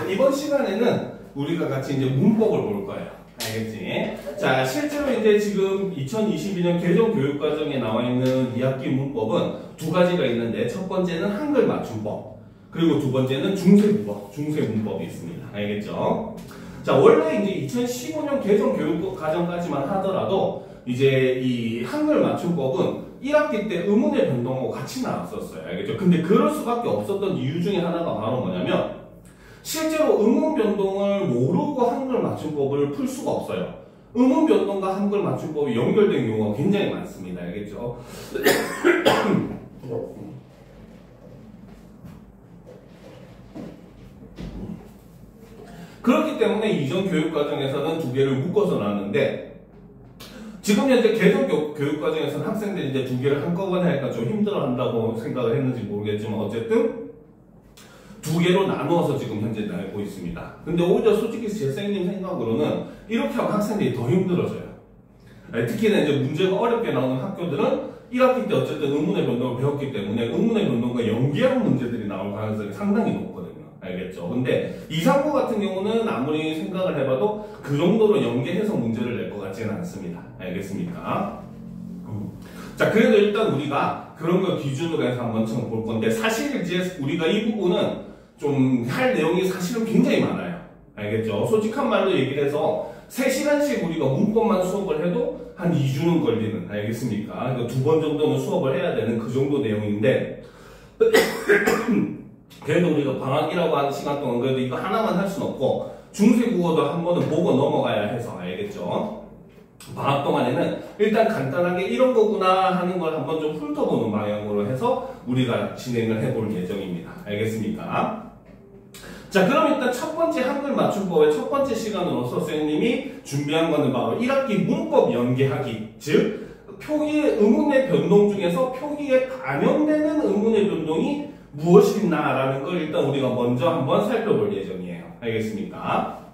이번 시간에는 우리가 같이 이제 문법을 볼 거예요. 알겠지? 자, 실제로 이제 지금 2022년 개정 교육과정에 나와 있는 2학기 문법은 두 가지가 있는데, 첫 번째는 한글 맞춤법, 그리고 두 번째는 중세국어, 중세문법이 있습니다. 알겠죠? 자, 원래 이제 2015년 개정 교육과정까지만 하더라도 이제 이 한글 맞춤법은 1학기 때 의문의 변동하고 같이 나왔었어요. 알겠죠? 근데 그럴 수밖에 없었던 이유 중에 하나가 바로 뭐냐면, 실제로 의문 변동을 모르고 한글 맞춤법을 풀 수가 없어요. 의문 변동과 한글 맞춤법이 연결된 경우가 굉장히 많습니다. 알겠죠? 그렇기 때문에 이전 교육과정에서는 두 개를 묶어서 놨는데, 지금 현재 개정 교육과정에서는 학생들이 이제 두 개를 한꺼번에 하니까 좀 힘들어한다고 생각을 했는지 모르겠지만, 어쨌든 두 개로 나누어서 지금 현재 나고 있습니다. 근데 오히려 솔직히 제 선생님 생각으로는 이렇게 하면 학생들이 더 힘들어져요. 특히나 이제 문제가 어렵게 나오는 학교들은 1학기 때 어쨌든 의문의 변동을 배웠기 때문에 의문의 변동과 연계한 문제들이 나올 가능성이 상당히 높거든요. 알겠죠? 근데 이상고 같은 경우는 아무리 생각을 해봐도 그 정도로 연계해서 문제를 낼 것 같지는 않습니다. 알겠습니까? 자, 그래도 일단 우리가 그런 걸 기준으로 해서 한번 볼 건데, 사실 이제 우리가 이 부분은 좀 할 내용이 사실은 굉장히 많아요. 알겠죠? 솔직한 말로 얘기를 해서 3시간씩 우리가 문법만 수업을 해도 한 2주는 걸리는, 알겠습니까? 그러니까 2번 정도는 수업을 해야 되는 그 정도 내용인데, 그래도 우리가 방학이라고 하는 시간 동안 그래도 이거 하나만 할 수는 없고, 중세국어도 한 번은 보고 넘어가야 해서, 알겠죠? 방학 동안에는 일단 간단하게 이런 거구나 하는 걸 한번 좀 훑어보는 방향으로 해서 우리가 진행을 해볼 예정입니다. 알겠습니까? 자, 그럼 일단 첫 번째 한글 맞춤법의 첫 번째 시간으로서 선생님이 준비한 거는 바로 1학기 문법 연계하기, 즉 표기의 의문의 변동 중에서 표기에 반영되는 의문의 변동이 무엇이 있나라는 걸 일단 우리가 먼저 한번 살펴볼 예정이에요. 알겠습니까?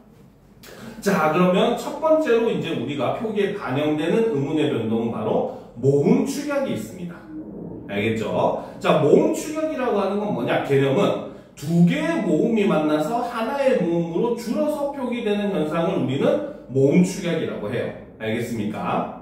자, 그러면 첫 번째로 이제 우리가 표기에 반영되는 의문의 변동은 바로 모음 축약이 있습니다. 알겠죠? 자, 모음 축약이라고 하는 건 뭐냐? 개념은 두 개의 모음이 만나서 하나의 모음으로 줄어서 표기되는 현상을 우리는 모음 축약이라고 해요. 알겠습니까?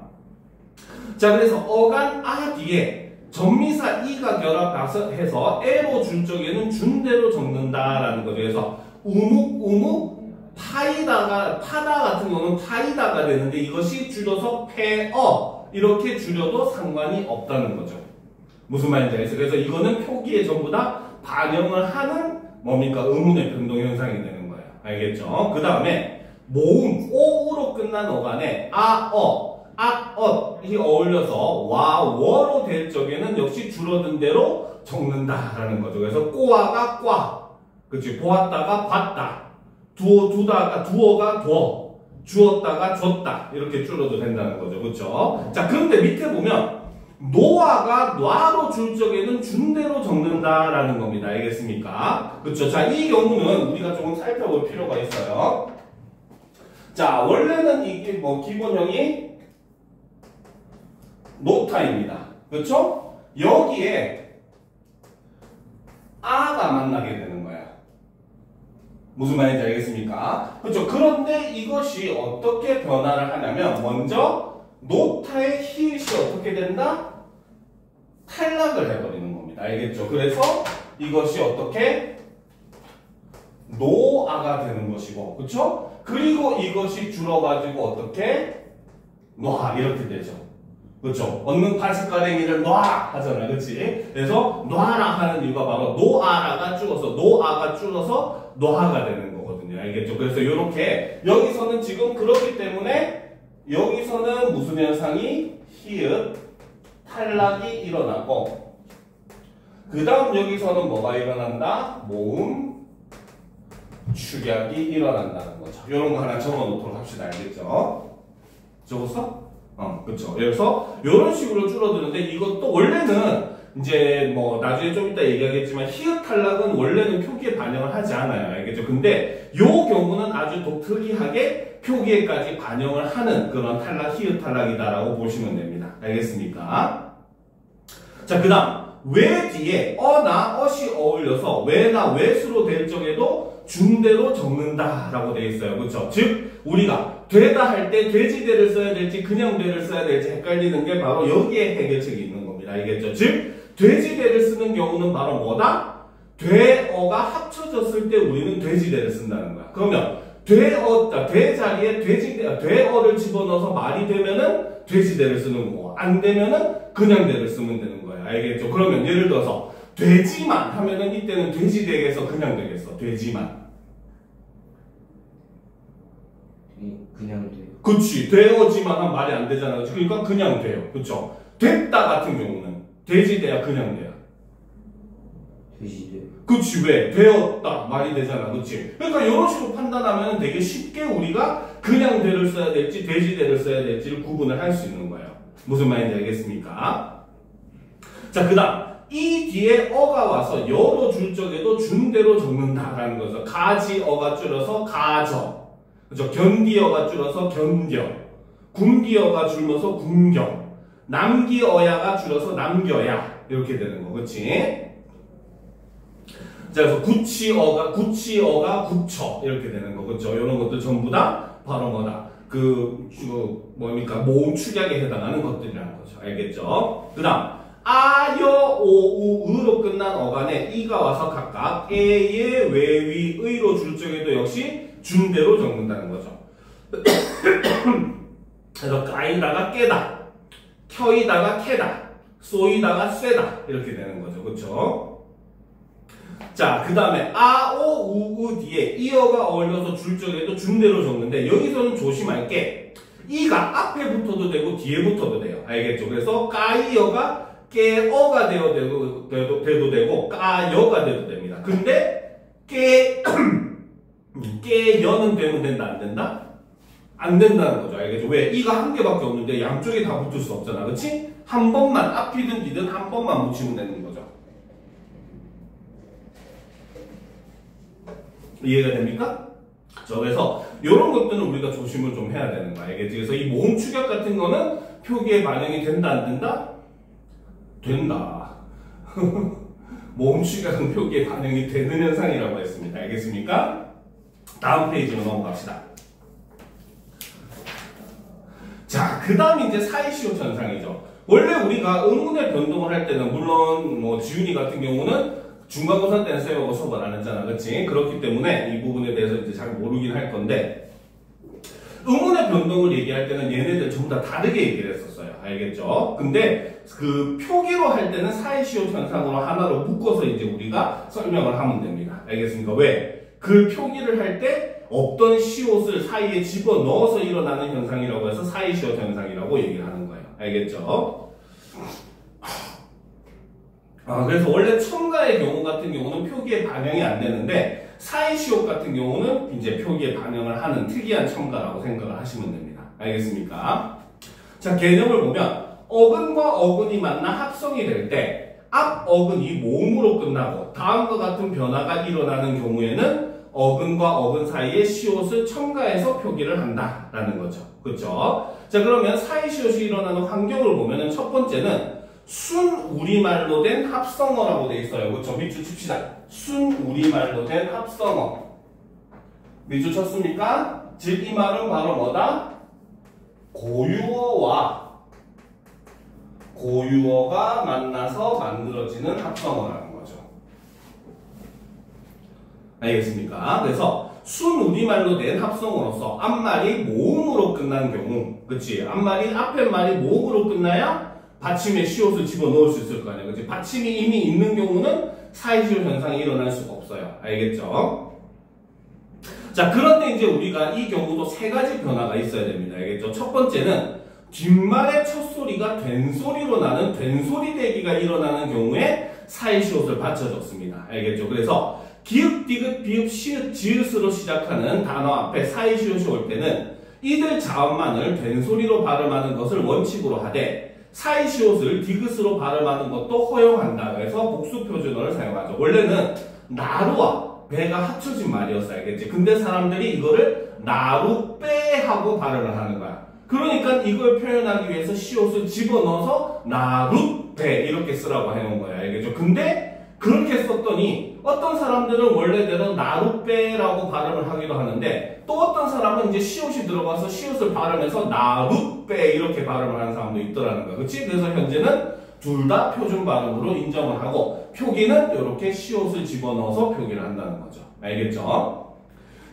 자, 그래서 어간 아 뒤에 전미사 이가 결합해서 에로 줄 적에는 준대로 적는다라는 거죠. 그래서 우묵 파이다 같은 경우는 파이다가 되는데, 이것이 줄여서 페어 이렇게 줄여도 상관이 없다는 거죠. 무슨 말인지 알겠어요? 그래서 이거는 표기에 전부 다 반영을 하는 뭡니까? 의문의 변동 현상이 되는 거예요. 알겠죠? 그 다음에 모음 오으로 끝난 어간에 이 어울려서 와 워로 될 적에는 역시 줄어든 대로 적는다라는 거죠. 그래서 꼬아가 꽈, 그치? 보았다가 봤다, 두어가 두어, 주었다가 줬다, 이렇게 줄어도 된다는 거죠. 그렇죠? 자, 그런데 밑에 보면 노아가 놔로 줄 적에는 준대로 적는다라는 겁니다. 알겠습니까? 그렇죠? 자, 이 경우는 우리가 조금 살펴볼 필요가 있어요. 자, 원래는 이게 뭐 기본형이 노타입니다. 그렇죠? 여기에 아가 만나게 되는 거예요. 무슨 말인지 알겠습니까? 그렇죠? 그런데 이것이 어떻게 변화를 하냐면, 먼저 노타의 히읗이 어떻게 된다? 탈락을 해버리는 겁니다. 알겠죠? 그래서 이것이 어떻게? 노아가 되는 것이고, 그렇죠? 그리고 이것이 줄어가지고 어떻게? 놔, 이렇게 되죠. 그렇죠? 얻는 파스가랭이를 놔 하잖아요. 그렇지? 그래서 놔라 하는 이유가 바로 노아라가 줄어서 노아가 되는 거거든요. 알겠죠? 그래서 이렇게 여기서는 지금 그렇기 때문에 여기서는 무슨 현상이? 히읗 탈락이 일어나고, 그 다음 여기서는 뭐가 일어난다? 모음 축약이 일어난다는 거죠. 이런 거 하나 적어 놓도록 합시다. 알겠죠? 적었어? 그렇죠. 그래서 이런 식으로 줄어드는데, 이것도 원래는 이제 뭐 나중에 좀 이따 얘기하겠지만 히읗 탈락은 원래는 표기에 반영을 하지 않아요. 알겠죠? 근데 요 경우는 아주 독특이하게 표기에까지 반영을 하는 그런 탈락, 히읗 탈락이다라고 보시면 됩니다. 알겠습니까? 자, 그 다음 왜 뒤에 어나 엇이 어울려서 왜나 왜수로 될 적에도 준대로 적는다라고 되어 있어요. 그렇죠? 즉 우리가 되다 할 때 돼지대를 써야 될지 그냥 되를 써야 될지 헷갈리는 게 바로 여기에 해결책이 있는 겁니다. 알겠죠? 즉 돼지대를 쓰는 경우는 바로 뭐다? 되어가 합쳐졌을 때 우리는 돼지대를 쓴다는 거야. 그러면 돼 자리에 되어를 집어넣어서 말이 되면은 돼지대를 쓰는 거고 안 되면은 그냥 대를 쓰면 되는 거야. 알겠죠? 그러면 예를 들어서 돼지만 하면은 이때는 돼지 되겠어 그냥 되겠어? 돼지만. 그냥 돼요. 그치. 되어지만 하면 말이 안 되잖아. 그러니까 그냥 돼요. 그쵸? 됐다 같은 경우는 돼지 돼야 그냥 돼야. 돼지 돼요. 그치. 왜? 되었다 말이 되잖아. 그치? 그러니까 이런 식으로 판단하면 되게 쉽게 우리가 그냥 대를 써야 될지 돼지 대를 써야 될지를 구분을 할 수 있는 거예요. 무슨 말인지 알겠습니까? 자, 그 다음 이 뒤에 어가 와서 열어줄 적에도 준대로 적는다라는 거죠. 가지어가 줄여서 가저, 그죠? 견디어가 줄여서 견뎌, 굶기어가 줄여서 굶겨, 남기어야가 줄여서 남겨야 이렇게 되는 거, 그렇지? 자, 그래서 구치어가 구쳐 이렇게 되는 거, 그렇죠? 이런 것들 전부 다 바로 뭐다? 뭡니까? 모음 축약에 해당하는 것들이라는 거죠. 알겠죠? 그 다음 아, 여, 오, 우, 으로 끝난 어간에 이가 와서 각각 에에, 왜, 위, 의로 줄 적에도 역시 준대로 적는다는 거죠. 그래서 까이다가 깨다, 켜이다가 캐다, 쏘이다가 쇠다 이렇게 되는 거죠. 그렇죠? 자, 그 다음에 아, 오, 우, 으 뒤에 이어가 어울려서 줄 적에도 준대로 적는데 여기서는 조심할 게 이가 앞에 붙어도 되고 뒤에 붙어도 돼요. 알겠죠? 그래서 까이어가 깨어가 돼도 되고 까여가 돼도 됩니다. 근데 깨여는 되면 된다 안 된다? 안 된다는 거죠. 알겠죠? 왜? 이가 한 개밖에 없는데 양쪽에 다 붙을 수 없잖아. 그치? 한 번만 앞이든 뒤든 한 번만 붙이면 되는 거죠. 이해가 됩니까? 그래서 이런 것들은 우리가 조심을 좀 해야 되는 거 알겠지? 그래서 이 모음 축약 같은 거는 표기에 반영이 된다 안 된다? 된다. 모음 축약은 표기에 반영이 되는 현상이라고 했습니다. 알겠습니까? 다음 페이지로 넘어갑시다. 자, 그 다음 이제 사이시옷 현상이죠. 원래 우리가 의문의 변동을 할 때는 물론 뭐 지훈이 같은 경우는 중간고사 때는 쌤하고 수업을 안 했잖아. 그치? 그렇기 때문에 이 부분에 대해서 이제 잘 모르긴 할 건데 의문의 변동을 얘기할 때는 얘네들 전부 다 다르게 얘기를 했었어요. 알겠죠? 근데 그 표기로 할 때는 사이시옷 현상으로 하나로 묶어서 이제 우리가 설명을 하면 됩니다. 알겠습니까? 왜? 그 표기를 할 때 없던 시옷을 사이에 집어넣어서 일어나는 현상이라고 해서 사이시옷 현상이라고 얘기를 하는 거예요. 알겠죠? 그래서 원래 첨가의 경우 같은 경우는 표기에 반영이 안 되는데 사이시옷 같은 경우는 이제 표기에 반영을 하는 특이한 첨가라고 생각을 하시면 됩니다. 알겠습니까? 자, 개념을 보면 어근과 어근이 만나 합성이 될 때 앞 어근이 모음으로 끝나고 다음과 같은 변화가 일어나는 경우에는 어근과 어근 사이에 시옷을 첨가해서 표기를 한다라는 거죠. 그렇죠? 자, 그러면 사이시옷이 일어나는 환경을 보면은 첫 번째는 순 우리말로 된 합성어라고 돼 있어요. 그렇죠? 밑줄 칩시다. 순 우리말로 된 합성어. 밑줄 쳤습니까? 즉 이 말은 바로 뭐다? 고유어가 만나서 만들어지는 합성어라는 거죠. 알겠습니까? 그래서 순 우리말로 된 합성어로서 앞말이 모음으로 끝난 경우, 그치? 앞에 말이 모음으로 끝나야 받침에 시옷을 집어넣을 수 있을 거 아니야. 그치? 받침이 이미 있는 경우는 사이시옷 현상이 일어날 수가 없어요. 알겠죠? 자, 그런데 이제 우리가 이 경우도 세 가지 변화가 있어야 됩니다. 알겠죠? 첫 번째는 뒷말의 첫 소리가 된 소리로 나는 된소리 대기가 일어나는 경우에 사이시옷을 받쳐줬습니다. 알겠죠? 그래서 기읍, 디귿, 비읍, 시읒, 지읒으로 시작하는 단어 앞에 사이시옷이 올 때는 이들 자음만을 된소리로 발음하는 것을 원칙으로 하되 사이시옷을 디귿으로 발음하는 것도 허용한다. 그래서 복수표준어를 사용하죠. 원래는 나루와 배가 합쳐진 말이었어. 알겠지? 근데 사람들이 이거를 나루 빼 하고 발음을 하는 거야. 그러니까 이걸 표현하기 위해서 시옷을 집어넣어서 나루 배 이렇게 쓰라고 해놓은 거야. 알겠죠? 근데 그렇게 썼더니 어떤 사람들은 원래대로 나룻배라고 발음을 하기도 하는데 또 어떤 사람은 이제 시옷이 들어가서 시옷을 발음해서 나룻배 이렇게 발음을 하는 사람도 있더라는 거야. 그렇지? 그래서 현재는 둘 다 표준 발음으로 인정을 하고 표기는 이렇게 시옷을 집어넣어서 표기를 한다는 거죠. 알겠죠?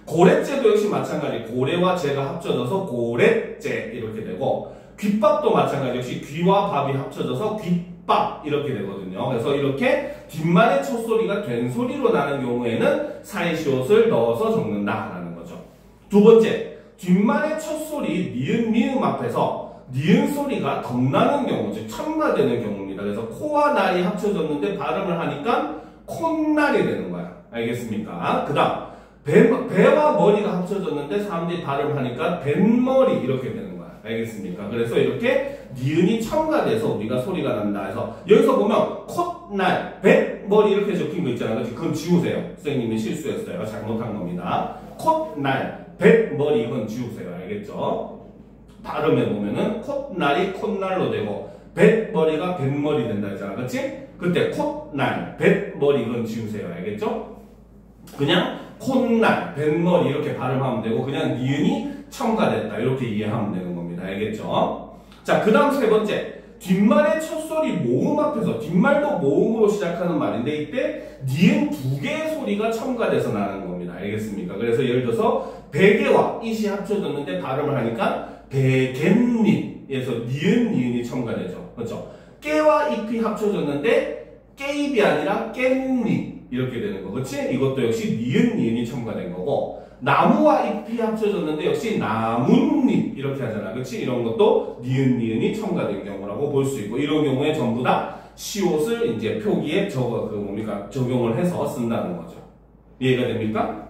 고래째도 역시 마찬가지. 고래와 재가 합쳐져서 고래째 이렇게 되고 귓밥도 마찬가지. 역시 귀와 밥이 합쳐져서 귓밥 이렇게 되거든요. 그래서 이렇게 뒷말의 첫소리가 된 소리로 나는 경우에는 사이시옷을 넣어서 적는다라는 거죠. 두 번째, 뒷말의 첫소리 니은 미음 앞에서 니은 소리가 덧나는 경우, 즉 첨가되는 경우입니다. 그래서 코와 날이 합쳐졌는데 발음을 하니까 콧날이 되는 거야. 알겠습니까? 그 다음 배와 머리가 합쳐졌는데 사람들이 발음하니까 뱃머리 이렇게 되는 거야. 알겠습니까? 그래서 이렇게 니은이 첨가돼서 우리가 소리가 난다 해서 여기서 보면 콧날, 뱃머리 이렇게 적힌 거 있잖아요. 그건 지우세요. 선생님이 실수했어요. 잘못한 겁니다. 콧날, 뱃머리 이건 지우세요. 알겠죠? 발음해 보면은 콧날이 콧날로 되고 뱃머리가 뱃머리 된다 했잖아. 그치? 그때 콧날, 뱃머리 이건 지우세요. 알겠죠? 그냥 콧날, 뱃머리 이렇게 발음하면 되고 그냥 니은이 첨가됐다 이렇게 이해하면 되는 겁니다. 알겠죠? 자, 그 다음 세 번째, 뒷말의 첫소리 모음 앞에서 뒷말도 모음으로 시작하는 말인데 이때 니은 두 개의 소리가 첨가돼서 나는 겁니다. 알겠습니까? 그래서 예를 들어서 베개와 it이 합쳐졌는데 발음을 하니까 베갯잎에서 니은이 첨가되죠. 그렇죠? 깨와 잎이 합쳐졌는데 깨잎이 아니라 깻잎 이렇게 되는 거. 그렇지? 이것도 역시 니은이 첨가된 거고 나무와 잎이 합쳐졌는데 역시 나뭇잎 이렇게 하잖아. 그렇지? 이런 것도 니은이 첨가된 경우라고 볼 수 있고 이런 경우에 전부 다 시옷을 이제 표기에 적용을 해서 쓴다는 거죠. 이해가 됩니까?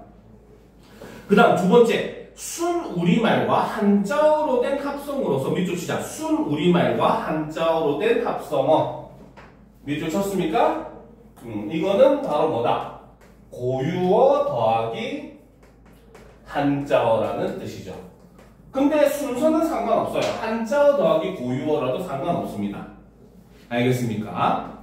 그 다음 두 번째, 순 우리말과 한자어로 된 합성어로서 밑줄 치자. 순 우리말과 한자어로 된 합성어. 밑줄 쳤습니까? 이거는 바로 뭐다? 고유어 더하기 한자어라는 뜻이죠. 근데 순서는 상관없어요. 한자어 더하기 고유어라도 상관없습니다. 알겠습니까?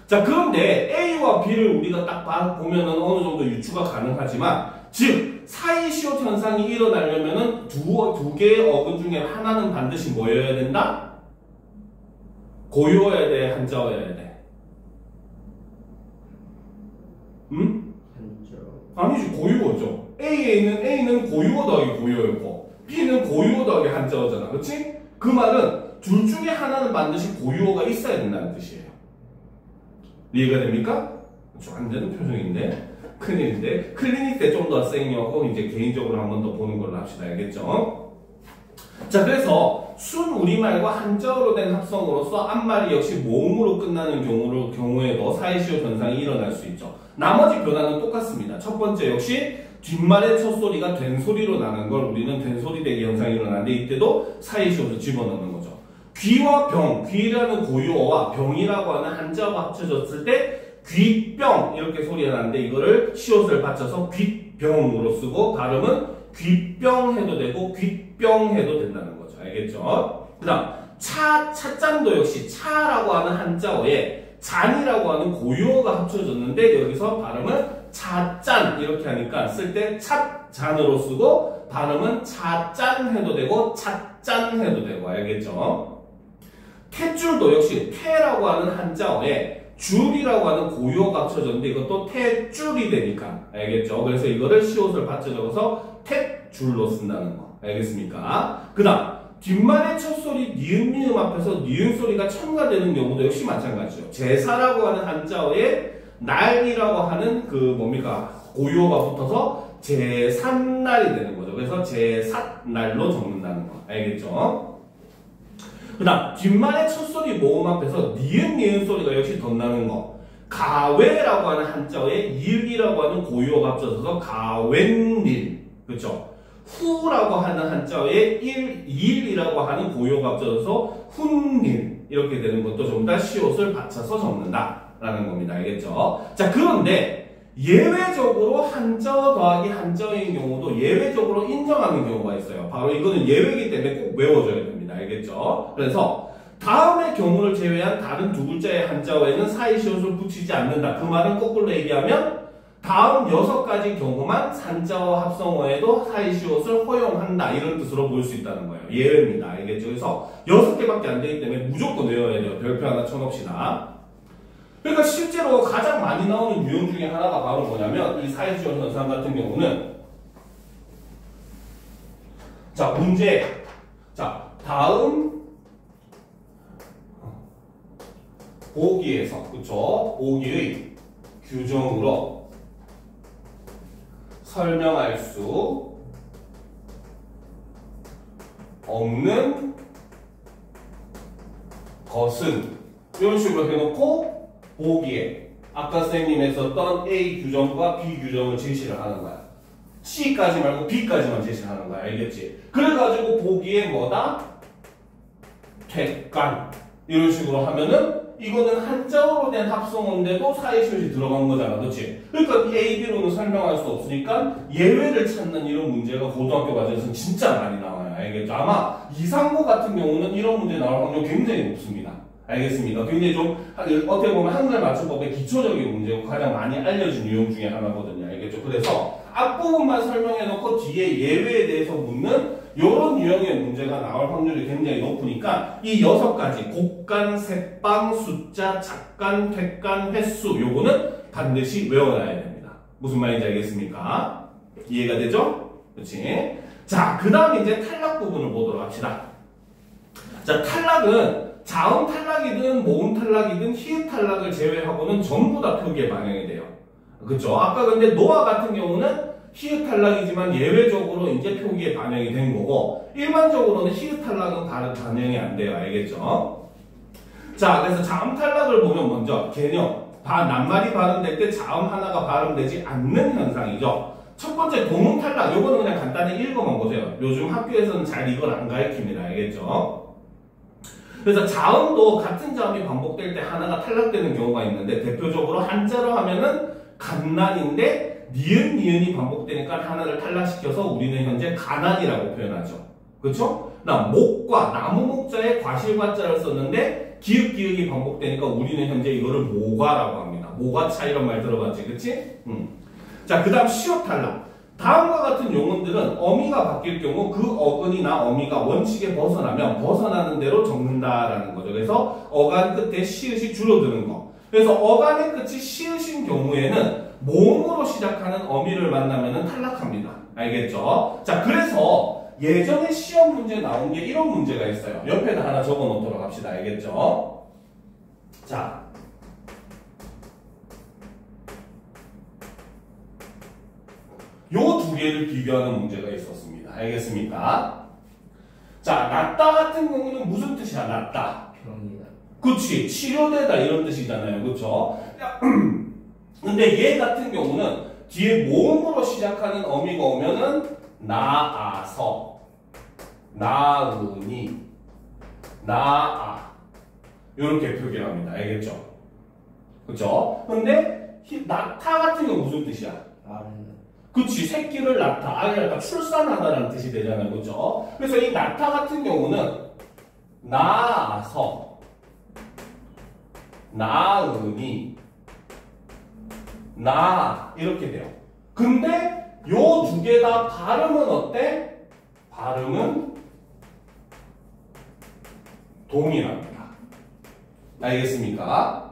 자, 그런데 A와 B를 우리가 딱 보면은 어느 정도 유추가 가능하지만, 즉, 사이시옷 현상이 일어나려면은 두 개의 어근 중에 하나는 반드시 뭐여야 된다? 고유어여야 돼, 한자어여야 돼? 아니지, 고유어죠. A는 고유어 더하기 고유어였고 B는 고유어 더하기 한자어잖아. 그렇지? 그 말은 둘 중에 하나는 반드시 고유어가 있어야 된다는 뜻이에요. 이해가 됩니까? 그렇죠. 안 되는 표정인데 큰일인데 클리닉 때 좀 더 쌩이었고 이제 개인적으로 한 번 더 보는 걸로 합시다. 알겠죠? 자, 그래서 순 우리말과 한자어로 된 합성으로서 앞말이 역시 모음으로 끝나는 경우에도 사이시옷 현상이 일어날 수 있죠. 나머지 변화는 똑같습니다. 첫 번째 역시 뒷말의 첫소리가 된 소리로 나는 걸 우리는 된 소리 되기 현상이 일어나는데 이때도 사이시옷을 집어넣는 거죠. 귀와 병, 귀라는 고유어와 병이라고 하는 한자어가 합쳐졌을 때 귀병 이렇게 소리가 나는데 이거를 시옷을 받쳐서 귀병으로 쓰고 발음은 귀병 해도 되고 귀병 해도 된다는 거죠. 알겠죠? 그 다음 차짠도 역시 차라고 하는 한자어에 잔이라고 하는 고유어가 합쳐졌는데 여기서 발음은 차짠 이렇게 하니까 쓸 때 찻잔으로 쓰고 발음은 차짠 해도 되고 찻짠 해도 되고. 알겠죠? 탯줄도 역시 태라고 하는 한자어에 줄이라고 하는 고유어가 합쳐졌는데 이것도 탯줄이 되니까. 알겠죠? 그래서 이거를 시옷을 받쳐 적어서 탯줄로 쓴다는 거. 알겠습니까? 그 다음 뒷말의 첫소리 니은 미음 앞에서 니은 소리가 첨가되는 경우도 역시 마찬가지죠. 제사라고 하는 한자어에 날이라고 하는 고유어가 붙어서 제삿날이 되는 거죠. 그래서 제삿날로 적는다는 거. 알겠죠? 그 다음 뒷말의 첫소리 모음 앞에서 니은 소리가 역시 덧나는 거. 가외라고 하는 한자어에 일이라고 하는 고유어가 합쳐져서 가웬일. 그렇죠? 후라고 하는 한자어에 일이라고 하는 고유어가 합쳐져서 훈일 이렇게 되는 것도 전부 다 시옷을 받쳐서 적는다라는 겁니다. 알겠죠? 자, 그런데 예외적으로 한자어 더하기 한자어인 경우도 예외적으로 인정하는 경우가 있어요. 바로 이거는 예외이기 때문에 꼭 외워줘야 됩니다. 알겠죠? 그래서 다음의 경우를 제외한 다른 두 글자의 한자어에는 사이시옷을 붙이지 않는다. 그 말은 거꾸로 얘기하면 다음 6가지 경우만 산자어 합성어에도 사이시옷을 허용한다. 이런 뜻으로 볼 수 있다는 거예요. 예외입니다. 알겠죠? 그래서 6개밖에 안 되기 때문에 무조건 외워야 돼요. 별표 하나 쳐놓읍시다. 그러니까 실제로 가장 많이 나오는 유형 중에 하나가 바로 뭐냐면 이 사이시옷 현상 같은 경우는 자, 문제. 자, 다음 보기에서, 그쵸? 보기의 규정으로 설명할 수 없는 것은 이런 식으로 해놓고 보기에 아까 선생님이 했었던 A 규정과 B 규정을 제시를 하는 거야. C까지 말고 B까지만 제시를 하는 거야. 알겠지? 그래가지고 보기에 뭐다? 퇴간. 이런 식으로 하면은 이거는 한자어로 된 합성어인데도 사이시옷이 들어간 거잖아. 그렇지? 그러니까 A, B로는 설명할 수 없으니까 예외를 찾는 이런 문제가 고등학교 과정에서는 진짜 많이 나와요. 알겠죠? 아마 이상고 같은 경우는 이런 문제 나올 확률이 굉장히 높습니다. 알겠습니까? 굉장히 좀 어떻게 보면 한글 맞춤법의 기초적인 문제고 가장 많이 알려진 유형 중에 하나거든요. 알겠죠? 그래서 앞부분만 설명해 놓고 뒤에 예외에 대해서 묻는 이런 유형의 문제가 나올 확률이 굉장히 높으니까 이 6가지 곡간, 색방, 숫자, 작간, 퇴간, 횟수 요거는 반드시 외워놔야 됩니다. 무슨 말인지 알겠습니까? 이해가 되죠? 그렇지? 자, 그 다음 이제 탈락 부분을 보도록 합시다. 자, 탈락은 자음 탈락이든 모음 탈락이든 히읗 탈락을 제외하고는 전부 다 표기에 반영이 돼요. 그쵸? 아까 근데 노아 같은 경우는 히읗 탈락이지만 예외적으로 이제 표기에 반영이 된 거고 일반적으로는 히읗 탈락은 반영이 안 돼요. 알겠죠? 자, 그래서 자음 탈락을 보면 먼저 개념, 낱말이 발음될 때 자음 하나가 발음되지 않는 현상이죠. 첫 번째 동음 탈락, 요거는 그냥 간단히 읽어만 보세요. 요즘 학교에서는 잘 이걸 안 가르칩니다. 알겠죠? 그래서 자음도 같은 자음이 반복될 때 하나가 탈락되는 경우가 있는데 대표적으로 한자로 하면은 갓난인데 니은이 반복되니까 하나를 탈락시켜서 우리는 현재 가난이라고 표현하죠. 그렇죠? 목과 나무 목자에 과실과자를 썼는데 기읍이 반복되니까 우리는 현재 이거를 모과라고 합니다. 모과차 이런 말 들어봤지? 그치? 자, 그 다음 시옷 탈락. 다음과 같은 용어들은 어미가 바뀔 경우 그 어근이나 어미가 원칙에 벗어나면 벗어나는 대로 적는다라는 거죠. 그래서 어간 끝에 시읒이 줄어드는 거. 그래서 어간의 끝이 시읒인 경우에는 모음으로 시작하는 어미를 만나면 탈락합니다. 알겠죠? 자, 그래서 예전에 시험 문제 나온 게 이런 문제가 있어요. 옆에다 하나 적어 놓도록 합시다. 알겠죠? 자. 요 두 개를 비교하는 문제가 있었습니다. 알겠습니까? 자, 낫다 같은 경우는 무슨 뜻이야? 낫다. 병이다. 그치. 치료되다 이런 뜻이잖아요. 그쵸? 근데 얘 같은 경우는 뒤에 모음으로 시작하는 어미가 오면은 나아서, 나으니, 나아 이렇게 표기를 합니다. 알겠죠? 그쵸? 근데 낳다 같은 경우 무슨 뜻이야? 말은 그치. 새끼를 낳다, 아이를 낳다, 출산하다라는 뜻이 되잖아요. 그쵸? 그래서 이 낳다 같은 경우는 나아서, 나으니, 나 이렇게 돼요. 근데 요 두 개 다 발음은 어때? 발음은 동일합니다. 알겠습니까?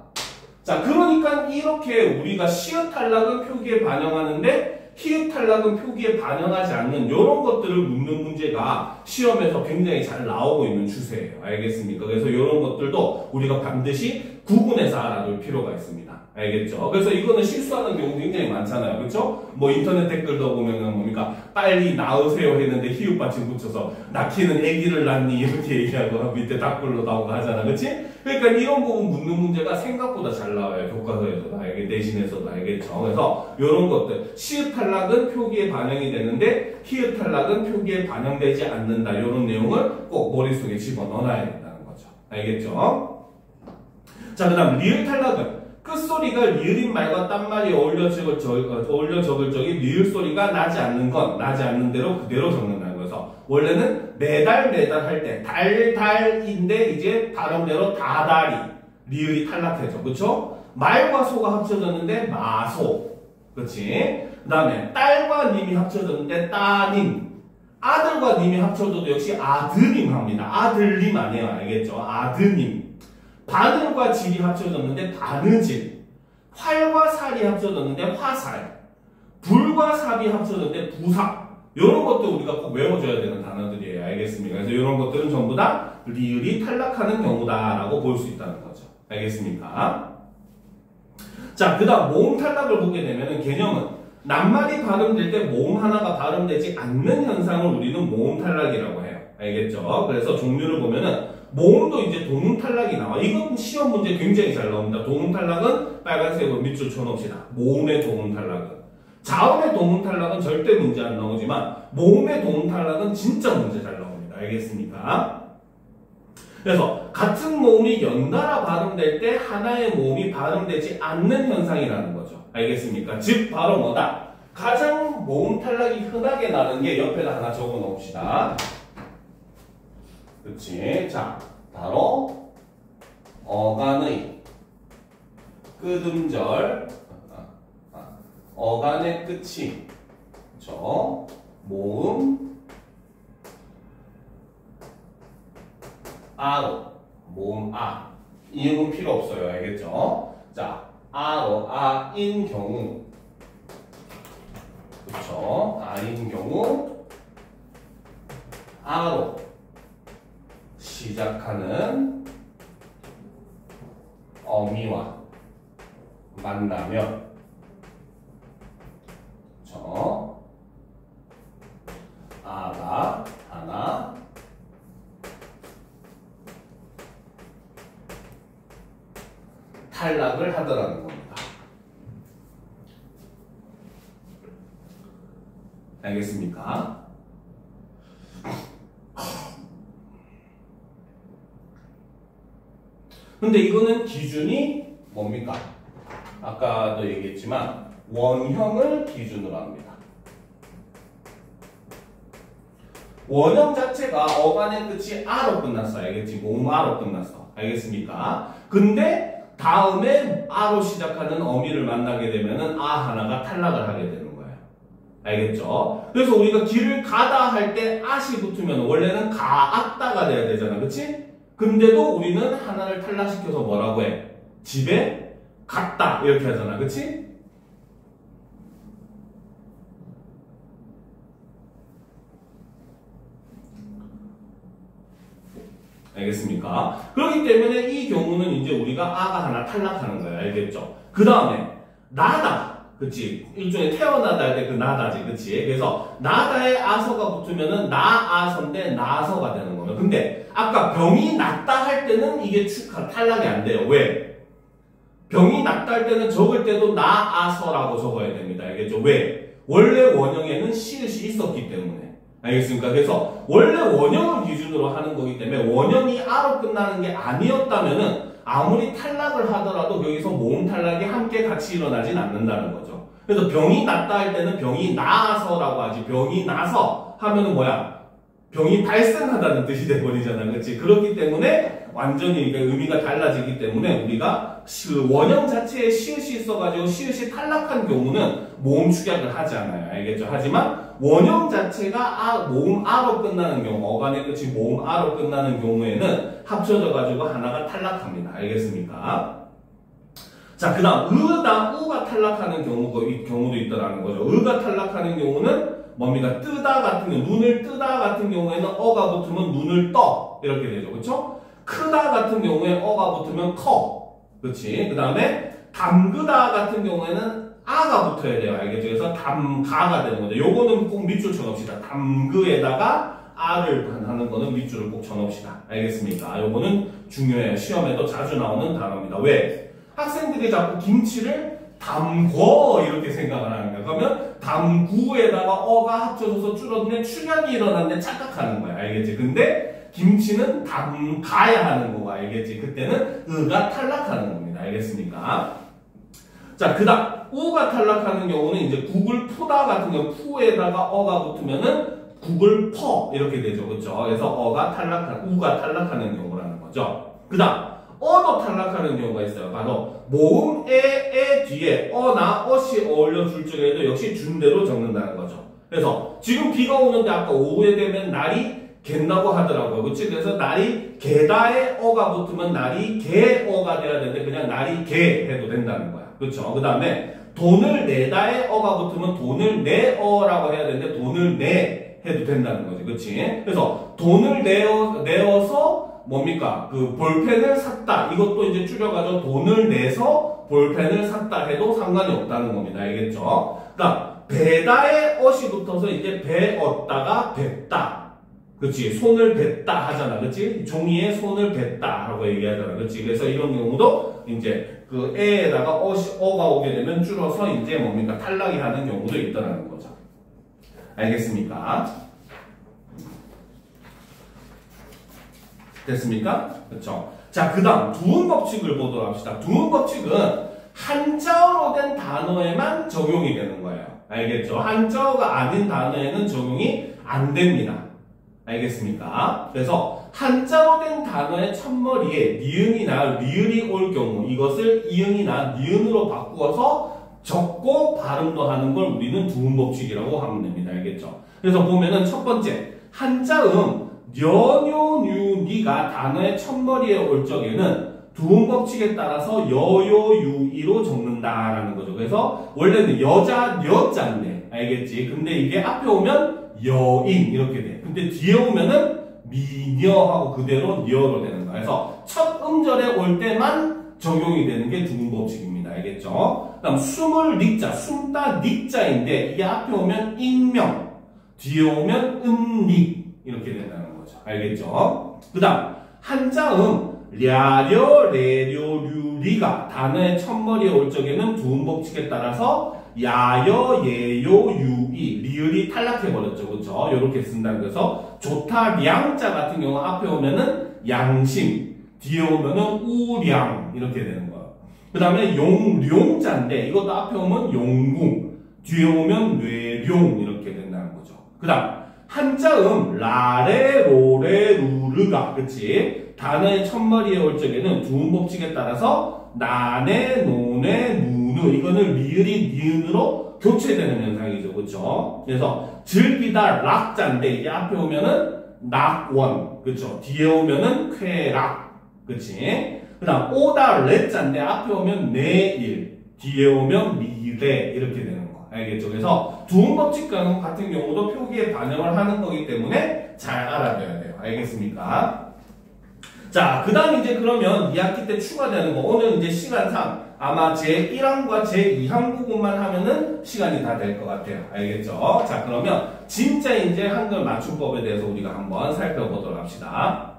자, 그러니까 이렇게 우리가 시읒 탈락은 표기에 반영하는데 히읗 탈락은 표기에 반영하지 않는 이런 것들을 묻는 문제가 시험에서 굉장히 잘 나오고 있는 추세예요. 알겠습니까? 그래서 이런 것들도 우리가 반드시 구분해서 알아둘 필요가 있습니다. 알겠죠? 그래서 이거는 실수하는 경우 굉장히 많잖아요. 그렇죠? 뭐 인터넷 댓글도 보면은 뭡니까? 빨리 낳으세요 했는데 히읗 받침 붙여서 낳기는 아기를 낳니 이렇게 얘기하고 밑에 답글로 나오고 하잖아. 그렇지? 그러니까 이런 부분 묻는 문제가 생각보다 잘 나와요. 교과서에서도 내신에서도. 알겠죠? 그래서 이런 것들 시읒 탈락은 표기에 반영이 되는데 히읗 탈락은 표기에 반영되지 않는다. 이런 내용을 꼭 머릿속에 집어넣어놔야 된다는 거죠. 알겠죠? 자, 그 다음 리을 탈락은 끝소리가 리을인 말과 딴말이 어울려 적을 적이 리을 소리가 나지 않는 건 나지 않는 대로 그대로 적는다는 거죠. 그죠? 원래는 매달 할 때 달인데 이제 발음대로 다다리 리을이 탈락해져. 그쵸? 말과 소가 합쳐졌는데 마소. 그치? 그 다음에 딸과 님이 합쳐졌는데 따님. 아들과 님이 합쳐져도 역시 아드님 합니다. 아들님 아니에요. 알겠죠? 아드님. 바늘과 질이 합쳐졌는데 바느질. 활과 살이 합쳐졌는데 화살. 불과 삽이 합쳐졌는데 부삽. 이런 것도 우리가 꼭 외워줘야 되는 단어들이에요. 알겠습니까? 그래서 이런 것들은 전부 다 리을이 탈락하는 경우다라고 볼 수 있다는 거죠. 알겠습니까? 자, 그 다음 모음 탈락을 보게 되면은 개념은 낱말이 발음될 때 모음 하나가 발음되지 않는 현상을 우리는 모음 탈락이라고 해요. 알겠죠? 그래서 종류를 보면은 모음도 이제 동음 탈락이 나와. 이건 시험 문제 굉장히 잘 나옵니다. 동음 탈락은 빨간색으로 밑줄 쳐놓읍시다. 모음의 동음 탈락은. 자음의 동음 탈락은 절대 문제 안 나오지만 모음의 동음 탈락은 진짜 문제 잘 나옵니다. 알겠습니까? 그래서 같은 모음이 연달아 발음될 때 하나의 모음이 발음되지 않는 현상이라는 거죠. 알겠습니까? 즉 바로 뭐다? 가장 모음 탈락이 흔하게 나는 게 옆에다 하나 적어 놓읍시다. 그치? 자, 바로 어간의 끄듬절, 어간의 끝이 그쵸? 모음 아로, 모음 아. 이음은 필요 없어요. 알겠죠? 자, 아로, 아인 경우. 그쵸? 아인 경우, 아로 시작하는 어미와 만나면, 그쵸? 아가 하나, 탈락을 하더라는 겁니다. 알겠습니까? 근데 이거는 기준이 뭡니까? 아까도 얘기했지만 원형을 기준으로 합니다. 원형 자체가 어간의 끝이 아로 끝났어. 알겠지? 모음 아로 끝났어. 알겠습니까? 근데 다음에 아로 시작하는 어미를 만나게 되면은 아 하나가 탈락을 하게 되는 거예요. 알겠죠? 그래서 우리가 길을 가다 할 때 아시 붙으면 원래는 가았다가 돼야 되잖아. 그치? 근데도 우리는 하나를 탈락시켜서 뭐라고 해? 집에 갔다. 이렇게 하잖아. 그치? 알겠습니까? 그렇기 때문에 이 경우는 이제 우리가 아가 하나 탈락하는 거예요. 알겠죠? 그 다음에 나다. 그치? 일종의 태어나다 할 때 그 나다지. 그치? 그래서 나다에 아서가 붙으면은 나아서인데 나서가 되는 거예요. 근데 아까 병이 낫다 할 때는 이게 탈락이 안 돼요. 왜? 병이 낫다 할 때는 적을 때도 나아서라고 적어야 됩니다. 알겠죠? 왜? 원래 원형에는 시읒이 있었기 때문에. 알겠습니까? 그래서 원래 원형을 기준으로 하는 거기 때문에 원형이 아로 끝나는 게 아니었다면은 아무리 탈락을 하더라도 여기서 모음 탈락이 함께 같이 일어나진 않는다는 거죠. 그래서 병이 낫다 할 때는 병이 나아서라고 하지. 병이 나서 하면은 뭐야? 병이 발생하다는 뜻이 돼버리잖아. 그렇지? 그렇기 때문에 완전히 의미가 달라지기 때문에 우리가 그 원형 자체에 시읒이 있어가지고 시읒이 탈락한 경우는 모음 축약을 하지 않아요. 알겠죠? 하지만 원형 자체가 모음 아로 끝나는 경우, 어간의 끝이 모음 아로 끝나는 경우에는 합쳐져가지고 하나가 탈락합니다. 알겠습니까? 자, 그 다음 으다, 우가 탈락하는 경우도 있다라는 거죠. 으가 탈락하는 경우는 뭡니까? 뜨다 같은 경우, 눈을 뜨다 같은 경우에는 어가 붙으면 눈을 떠. 이렇게 되죠. 그쵸? 크다 같은 경우에 어가 붙으면 커. 그치? 그 다음에 담그다 같은 경우에는 아가 붙어야 돼요. 알겠죠? 그래서 담가가 되는 거죠. 요거는 꼭 밑줄 쳐놓읍시다. 담그에다가 아를 하는 거는 밑줄을 꼭 쳐놓읍시다. 알겠습니까? 요거는 중요해요. 시험에도 자주 나오는 단어입니다. 왜? 학생들이 자꾸 김치를 담궈 이렇게 생각을 하는 거야. 그러면 담구에다가 어가 합쳐져서 줄어드는 축약이 일어났는데 착각하는 거야. 알겠지? 근데 김치는 담가야 하는 거고. 알겠지? 그때는 으가 탈락하는 겁니다. 알겠습니까? 자, 그 다음 우가 탈락하는 경우는 이제 국을 푸다 같은 경우 푸에다가 어가 붙으면은 국을 퍼 이렇게 되죠. 그렇죠? 그래서 우가 탈락하는 경우라는 거죠. 그다음 어도 탈락하는 경우가 있어요. 바로 모음 에 뒤에 어나 어시 어울려 줄 적에도 역시 준대로 적는다는 거죠. 그래서 지금 비가 오는데 아까 오후에 되면 날이 갠다고 하더라고요. 그치? 그래서 날이 개다에 어가 붙으면 날이 개어가 돼야 되는데 그냥 날이 개 해도 된다는 거야. 그렇죠? 그 다음에 돈을 내다에 어가 붙으면 돈을 내어라고 해야 되는데 돈을 내 해도 된다는 거지. 그치? 그래서 돈을 내어서 뭡니까? 그 볼펜을 샀다. 이것도 이제 줄여가지고 돈을 내서 볼펜을 샀다 해도 상관이 없다는 겁니다. 알겠죠? 그러니까 배다에 어시 붙어서 이제 배었다가 뱉다. 그치? 손을 뱉다 하잖아. 그치? 종이에 손을 뱉다 라고 얘기하잖아. 그치? 그래서 이런 경우도 이제 그 에에다가 어가 오게 되면 줄어서 이제 뭡니까? 탈락이 하는 경우도 있다는 거죠. 알겠습니까? 됐습니까? 그렇죠? 자, 그 다음 두음 법칙을 보도록 합시다. 두음 법칙은 한자어로 된 단어에만 적용이 되는 거예요. 알겠죠? 한자어가 아닌 단어에는 적용이 안 됩니다. 알겠습니까? 그래서 한자로 된 단어의 첫머리에 니은이나 리을이 올 경우 이것을 이응이나 니은으로 바꾸어서 적고 발음도 하는 걸 우리는 두음 법칙이라고 하면 됩니다. 알겠죠? 그래서 보면은 첫 번째 한자음 여뇨뉴니가 단어의 첫머리에 올 적에는 두음 법칙에 따라서 여요유이로 적는다라는 거죠. 그래서 원래는 여자 여자인데 알겠지? 근데 이게 앞에 오면 여인 이렇게 돼. 근데 뒤에 오면은 미녀하고 그대로 니어로 되는 거야. 그래서 첫 음절에 올 때만 적용이 되는 게 두음 법칙입니다. 알겠죠? 그다음 숨을 닉자, 숨다 닉자인데 이게 앞에 오면 익명, 뒤에 오면 음닉 이렇게 된다는 거죠. 알겠죠? 그 다음 한자음 랴려 레려 류리가 단어의 첫머리에 올 적에는 두음 법칙에 따라서 야여 예요 유이 리을이 탈락해버렸죠. 그렇죠? 이렇게 쓴다는 거죠. 좋다 량자 같은 경우 앞에 오면은 양심, 뒤에 오면은 우량 이렇게 되는 거예요. 그 다음에 용룡자인데 이것도 앞에 오면 용궁, 뒤에 오면 뇌룡 이렇게 된다는 거죠. 그 다음 한자음 라레 로레 루르가 그치? 단어의 첫머리에 올 적에는 두음 법칙에 따라서 나네 노네 누누 이거는 리을이 니은으로 교체되는 현상이죠. 그쵸? 그래서 즐기다 락자인데 이게 앞에 오면은 낙원 그쵸? 뒤에 오면은 쾌락 그치? 그 다음 오다 레자인데 앞에 오면 내일 뒤에 오면 미래 이렇게 되는 거 알겠죠? 그래서 두음 법칙 같은 경우도 표기에 반영을 하는 거기 때문에 잘 알아둬야 돼요. 알겠습니까? 자, 그 다음 이제 그러면 2학기 때 추가되는 거 오늘 이제 시간상 아마 제1항과 제2항 부분만 하면은 시간이 다 될 것 같아요. 알겠죠? 자, 그러면 진짜 이제 한글 맞춤법에 대해서 우리가 한번 살펴보도록 합시다.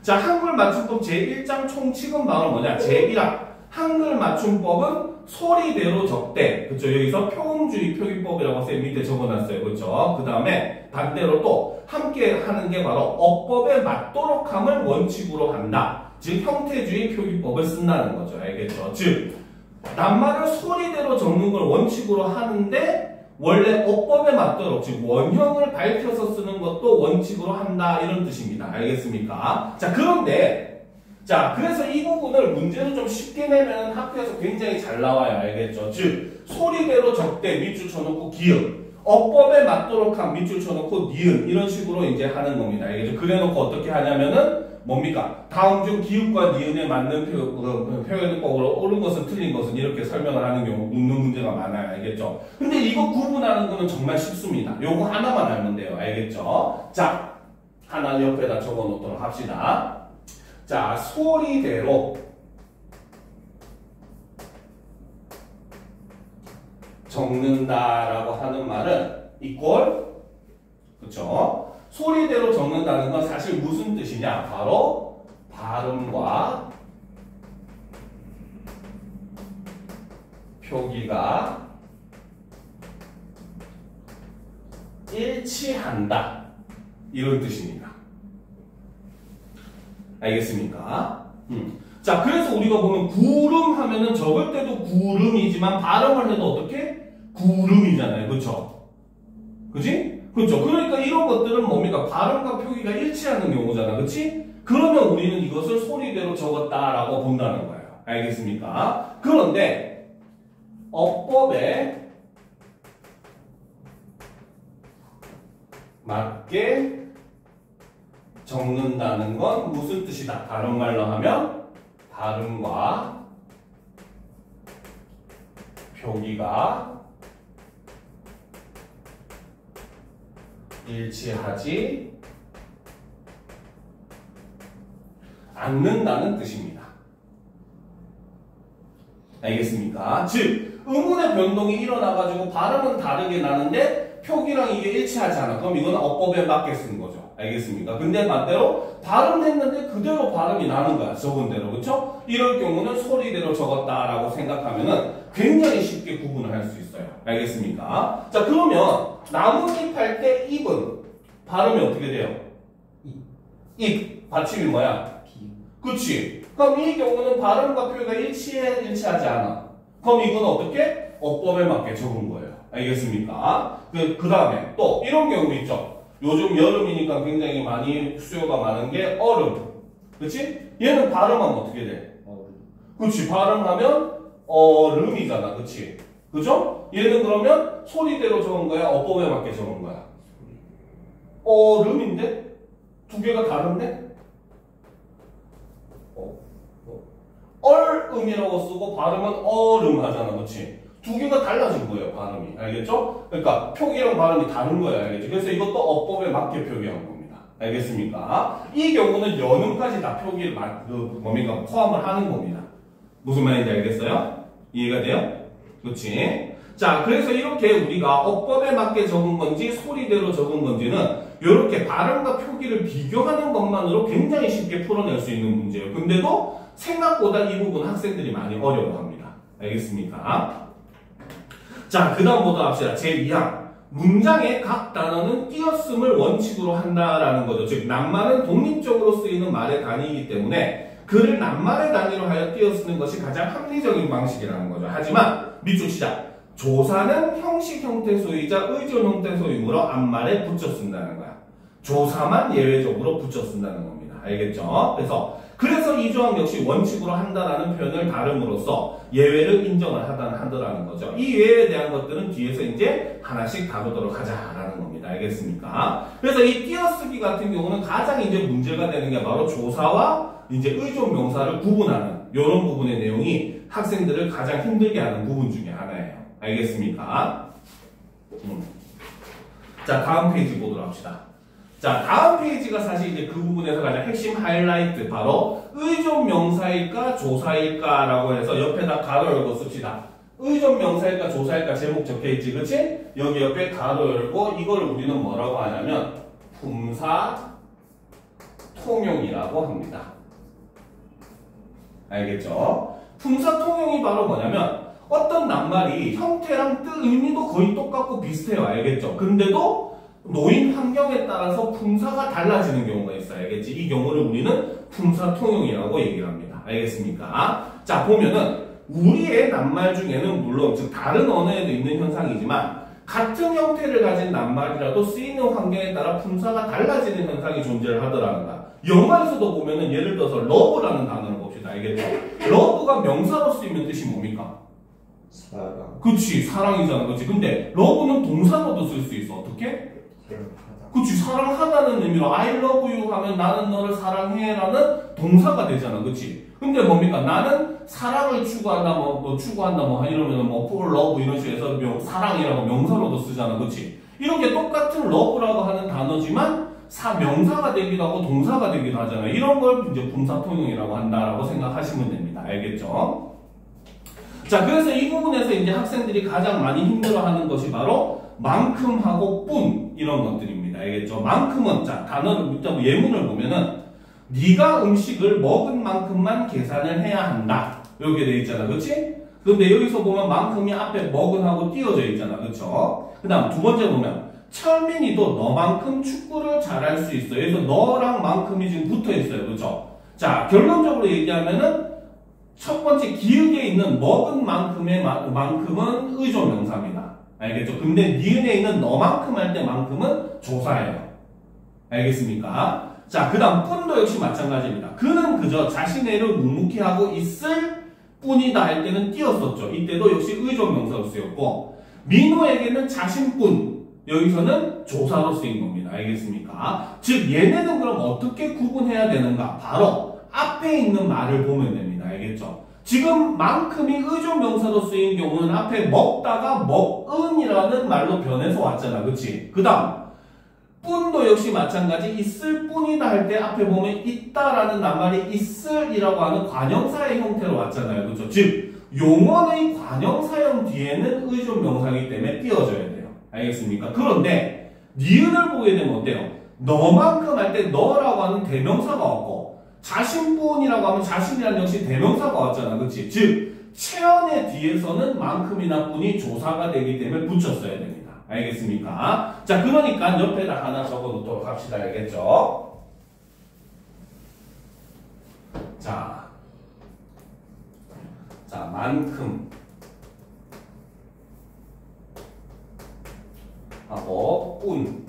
자, 한글 맞춤법 제1장 총칙은 바로 뭐냐? 제1항 한글 맞춤법은 소리대로 적대. 그쵸? 여기서 표음주의 표기법이라고 쌤 밑에 적어놨어요. 그쵸? 그 다음에 반대로 또 함께 하는 게 바로 어법에 맞도록 함을 원칙으로 한다. 즉 형태주의 표기법을 쓴다는 거죠. 알겠죠? 즉 낱말을 소리대로 적는 걸 원칙으로 하는데 원래 어법에 맞도록 즉 원형을 밝혀서 쓰는 것도 원칙으로 한다 이런 뜻입니다. 알겠습니까? 자, 그런데 자, 그래서 이 부분을 문제로 좀 쉽게 내면 학교에서 굉장히 잘 나와요. 알겠죠? 즉 소리대로 적대 밑줄 쳐놓고 기역 어법에 맞도록 한 밑줄 쳐놓고 니은 이런 식으로 이제 하는 겁니다. 알겠죠? 그래놓고 어떻게 하냐면은 뭡니까? 다음 중 기읍과 니은에 맞는 표현법으로 옳은 것은 틀린 것은 이렇게 설명을 하는 경우 묻는 문제가 많아요. 알겠죠? 근데 이거 구분하는 거는 정말 쉽습니다. 요거 하나만 알면 돼요. 알겠죠? 자, 하나 옆에다 적어 놓도록 합시다. 자, 소리대로 적는다라고 하는 말은 이꼴 그쵸? 소리대로 적는다는 건 사실 무슨 뜻이냐? 바로 발음과 표기가 일치한다. 이런 뜻입니다. 알겠습니까? 자, 그래서 우리가 보면 구름 하면은 적을 때도 구름이지만 발음을 해도 어떻게? 구름이잖아요. 그쵸? 그지? 그렇죠. 그러니까 이런 것들은 뭡니까? 발음과 표기가 일치하는 경우잖아. 그치? 그러면 우리는 이것을 소리대로 적었다라고 본다는 거예요. 알겠습니까? 그런데 어법에 맞게 적는다는 건 무슨 뜻이다? 다른 말로 하면 발음과 표기가 일치하지 않는다는 뜻입니다. 알겠습니까? 즉 의문의 변동이 일어나가지고 발음은 다르게 나는데 표기랑 이게 일치하지 않아. 그럼 이건 어법에 맞게 쓴 거죠. 알겠습니까? 근데 반대로 발음했는데 그대로 발음이 나는 거야. 적은 대로. 그렇죠? 이럴 경우는 소리대로 적었다라고 생각하면은 굉장히 쉽게 구분을 할 수 있어요. 알겠습니까? 자, 그러면 나뭇잎 할 때 잎은 발음이 어떻게 돼요? 잎. 받침이 뭐야? 그치? 그럼 이 경우는 발음과 표기가 일치하지 않아. 그럼 이건 어떻게? 어법에 맞게 적은 거예요. 알겠습니까? 그 다음에 또 이런 경우 있죠. 요즘 여름이니까 굉장히 많이 수요가 많은 게 얼음. 그치? 얘는 발음하면 어떻게 돼? 그치? 발음하면 얼음이잖아. 그치? 그죠? 얘는 그러면 소리대로 적은 거야? 어법에 맞게 적은 거야? 얼음인데? 두 개가 다른데? 얼음이라고 쓰고 발음은 얼음 하잖아. 그치? 두 개가 달라진 거예요. 발음이. 알겠죠? 그러니까 표기랑 발음이 다른 거예요. 알겠죠? 그래서 이것도 어법에 맞게 표기한 겁니다. 알겠습니까? 이 경우는 연음까지 다 표기를 뭡니까? 포함을 하는 겁니다. 무슨 말인지 알겠어요? 이해가 돼요? 그렇지? 자, 그래서 이렇게 우리가 어법에 맞게 적은 건지 소리대로 적은 건지는 이렇게 발음과 표기를 비교하는 것만으로 굉장히 쉽게 풀어낼 수 있는 문제예요. 근데도 생각보다 이 부분 학생들이 많이 어려워합니다. 알겠습니까? 자, 그 다음 보도록 합시다. 제2항. 문장의 각 단어는 띄었음을 원칙으로 한다라는 거죠. 즉, 낱말은 독립적으로 쓰이는 말의 단위이기 때문에 그를 낱말의 단위로 하여 띄어 쓰는 것이 가장 합리적인 방식이라는 거죠. 하지만 밑줄 치자. 조사는 형식 형태 소유이자 의존 형태 소유이므로 앞말에 붙여 쓴다는 거야. 조사만 예외적으로 붙여 쓴다는 겁니다. 알겠죠? 그래서 이 조항 역시 원칙으로 한다라는 표현을 다름으로써 예외를 인정을 하더라는 거죠. 이 예외에 대한 것들은 뒤에서 이제 하나씩 다루도록 하자라는 겁니다. 알겠습니까? 그래서 이 띄어쓰기 같은 경우는 가장 이제 문제가 되는 게 바로 조사와 이제 의존 명사를 구분하는 이런 부분의 내용이 학생들을 가장 힘들게 하는 부분 중에 하나예요. 알겠습니까? 자, 다음 페이지 보도록 합시다. 자, 다음 페이지가 사실 이제 그 부분에서 가장 핵심 하이라이트, 바로 의존 명사일까 조사일까라고 해서 옆에다 가로 열고 씁시다. 의존 명사일까 조사일까 제목 적혀있지, 그치? 여기 옆에 가로 열고 이걸 우리는 뭐라고 하냐면 품사 통용이라고 합니다. 알겠죠? 품사 통용이 바로 뭐냐면 어떤 낱말이 형태랑 뜻, 의미도 거의 똑같고 비슷해요. 알겠죠? 근데도 노인 환경에 따라서 품사가 달라지는 경우가 있어요. 알겠지? 이 경우를 우리는 품사 통용이라고 얘기를 합니다. 알겠습니까? 자, 보면은 우리의 낱말 중에는 물론 즉 다른 언어에도 있는 현상이지만 같은 형태를 가진 낱말이라도 쓰이는 환경에 따라 품사가 달라지는 현상이 존재를 하더라는 거야. 영어에서도 보면은 예를 들어서 러브라는 단어를 봅시다. 알겠죠? 러브가 명사로 쓰이면 뜻이 뭡니까? 사랑. 그치, 사랑이잖아. 그치? 근데 러브는 동사로도 쓸 수 있어. 어떻게? 그치, 사랑하다는 의미로 I love you 하면 나는 너를 사랑해 라는 동사가 되잖아. 그치? 근데 뭡니까? 나는 사랑을 추구한다, 추구한다, 이러면 for love 이런 식으로 해서 사랑이라고 명사로도 쓰잖아. 그치? 이렇게 똑같은 love라고 하는 단어지만 명사가 되기도 하고 동사가 되기도 하잖아. 이런 걸 이제 품사통용이라고 한다라고 생각하시면 됩니다. 알겠죠? 자, 그래서 이 부분에서 이제 학생들이 가장 많이 힘들어하는 것이 바로 만큼하고 뿐 이런 것들입니다. 알겠죠? 만큼은 자 단어를 예문을 보면은 네가 음식을 먹은 만큼만 계산을 해야 한다. 이렇게 돼 있잖아, 그렇지? 근데 여기서 보면 만큼이 앞에 먹은하고 띄어져 있잖아, 그렇죠? 그다음 두 번째 보면 철민이도 너만큼 축구를 잘할 수 있어. 그래서 너랑 만큼이 지금 붙어 있어요, 그렇죠? 자, 결론적으로 얘기하면은 첫 번째 기역에 있는 먹은 만큼의 만큼은 의존 명사입니다. 알겠죠? 근데 니은에 있는 너만큼 할 때만큼은 조사예요. 알겠습니까? 자, 그 다음 뿐도 역시 마찬가지입니다. 그는 그저 자신의 일을 묵묵히 하고 있을 뿐이다 할 때는 띄었었죠. 이때도 역시 의존명사로 쓰였고, 민호에게는 자신뿐, 여기서는 조사로 쓰인 겁니다. 알겠습니까? 즉 얘네는 그럼 어떻게 구분해야 되는가? 바로 앞에 있는 말을 보면 됩니다. 알겠죠? 지금 만큼이 의존명사로 쓰인 경우는 앞에 먹다가 먹은이라는 말로 변해서 왔잖아. 그치? 그 다음 뿐도 역시 마찬가지 있을 뿐이다 할 때 앞에 보면 있다라는 낱말이 있을이라고 하는 관형사의 형태로 왔잖아요. 그쵸? 즉 용언의 관형사형 뒤에는 의존명사이기 때문에 띄워줘야 돼요. 알겠습니까? 그런데 니은을 보게 되면 어때요? 너만큼 할 때 너라고 하는 대명사가 왔고 자신뿐이라고 하면 자신이라는 역시 대명사가 왔잖아. 그치? 즉 체언의 뒤에서는 만큼이나 뿐이 조사가 되기 때문에 붙였어야 됩니다. 알겠습니까? 자, 그러니까 옆에다 하나 적어놓도록 합시다. 알겠죠? 자, 만큼 하고 뿐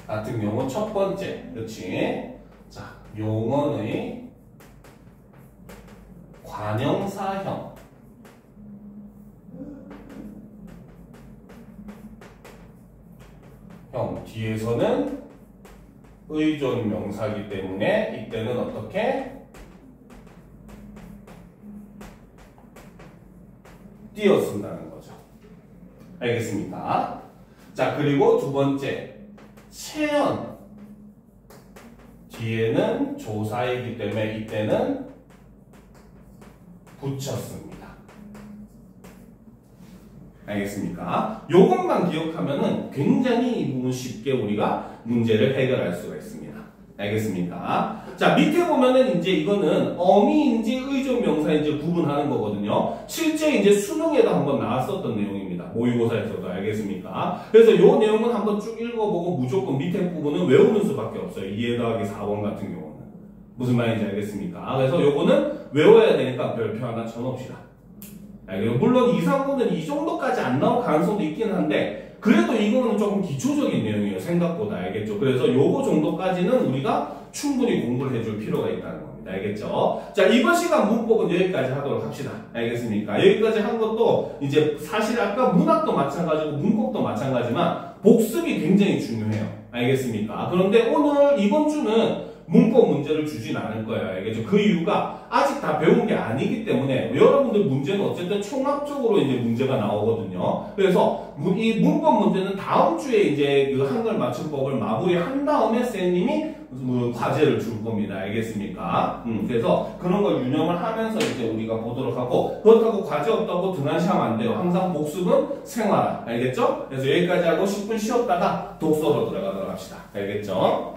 같은 경우 첫 번째, 그렇지? 자, 용언의 관형사형 뒤에서는 의존 명사이기 때문에 이때는 어떻게? 띄어 쓴다는 거죠. 알겠습니까? 자, 그리고 두 번째 체언 뒤에는 조사이기 때문에 이때는 붙였습니다. 알겠습니까? 요것만 기억하면은 굉장히 이 부분 쉽게 우리가 문제를 해결할 수가 있습니다. 알겠습니까? 자, 밑에 보면은 이제 이거는 어미인지 의존명사인지 구분하는 거거든요. 실제 이제 수능에도 한번 나왔었던 내용입니다. 모의고사에서도. 알겠습니까? 그래서 요 내용은 한번 쭉 읽어보고 무조건 밑에 부분은 외우는 수밖에 없어요. 2 더하기 4번 같은 경우는. 무슨 말인지 알겠습니까? 그래서 요거는 외워야 되니까 별표 하나 쳐놓읍시다. 물론 이상고는 이 정도까지 안 나올 가능성도 있긴 한데 그래도 이거는 조금 기초적인 내용이에요. 생각보다. 알겠죠? 그래서 요거 정도까지는 우리가 충분히 공부를 해줄 필요가 있다는 겁니다. 알겠죠? 자, 이번 시간 문법은 여기까지 하도록 합시다. 알겠습니까? 여기까지 한 것도 이제 사실 아까 문학도 마찬가지고 문법도 마찬가지지만 복습이 굉장히 중요해요. 알겠습니까? 그런데 오늘 이번 주는 문법 문제를 주진 않을 거예요. 알겠죠? 그 이유가 아직 다 배운 게 아니기 때문에 여러분들 문제는 어쨌든 총합적으로 이제 문제가 나오거든요. 그래서 이 문법 문제는 다음 주에 이제 그 한글 맞춤법을 마무리한 다음에 쌤님이 과제를 줄 겁니다. 알겠습니까? 그래서 그런 걸 유념을 하면서 이제 우리가 보도록 하고 그렇다고 과제 없다고 등한시하면 안 돼요. 항상 복습은 생활화. 알겠죠? 그래서 여기까지 하고 10분 쉬었다가 독서로 들어가도록 합시다. 알겠죠?